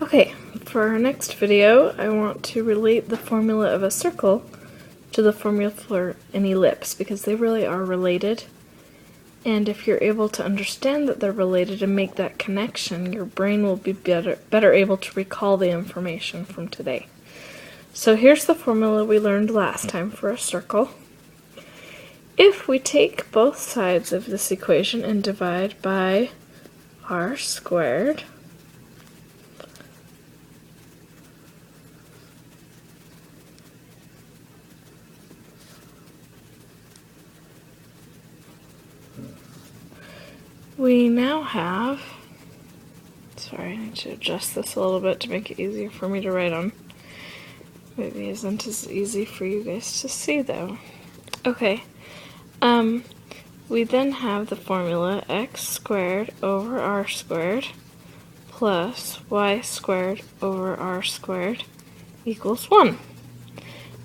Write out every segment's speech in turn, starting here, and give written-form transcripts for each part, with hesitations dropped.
Okay, for our next video, I want to relate the formula of a circle to the formula for an ellipse, because they really are related. And if you're able to understand that they're related and make that connection, your brain will be better able to recall the information from today. So here's the formula we learned last time for a circle. If we take both sides of this equation and divide by r squared, we now have, sorry, I need to adjust this a little bit to make it easier for me to write on. Maybe isn't as easy for you guys to see though. Okay, we then have the formula x squared over r squared plus y squared over r squared equals 1,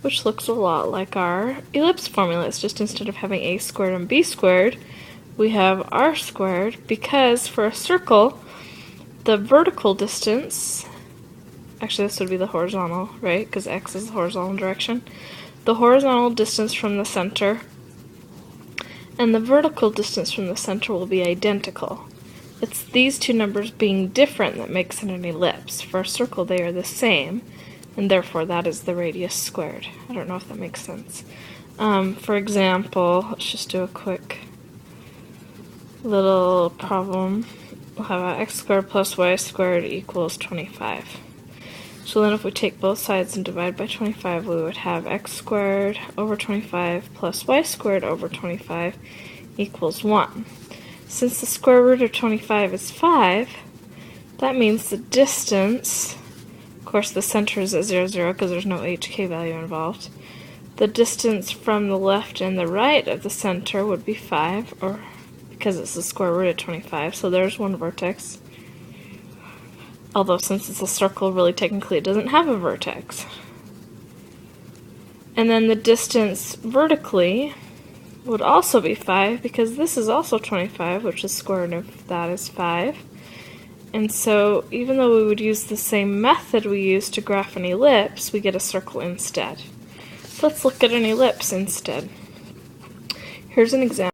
which looks a lot like our ellipse formula. It's just instead of having a squared and b squared, we have r squared, because for a circle, the vertical distance, actually this would be the horizontal, right, because x is the horizontal direction, the horizontal distance from the center and the vertical distance from the center will be identical. It's these two numbers being different that makes it an ellipse. For a circle, they are the same, and therefore that is the radius squared. I don't know if that makes sense. For example, let's just do a quick little problem. We'll have x squared plus y squared equals 25. So then if we take both sides and divide by 25, we would have x squared over 25 plus y squared over 25 equals 1. Since the square root of 25 is 5, that means the distance, of course the center is at 0, 0 because there's no hk value involved, the distance from the left and the right of the center would be 5, or because it's the square root of 25, so there's one vertex. Although since it's a circle, really technically it doesn't have a vertex. And then the distance vertically would also be 5, because this is also 25, which the square root of that is 5. And so even though we would use the same method we used to graph an ellipse, we get a circle instead. So let's look at an ellipse instead. Here's an example.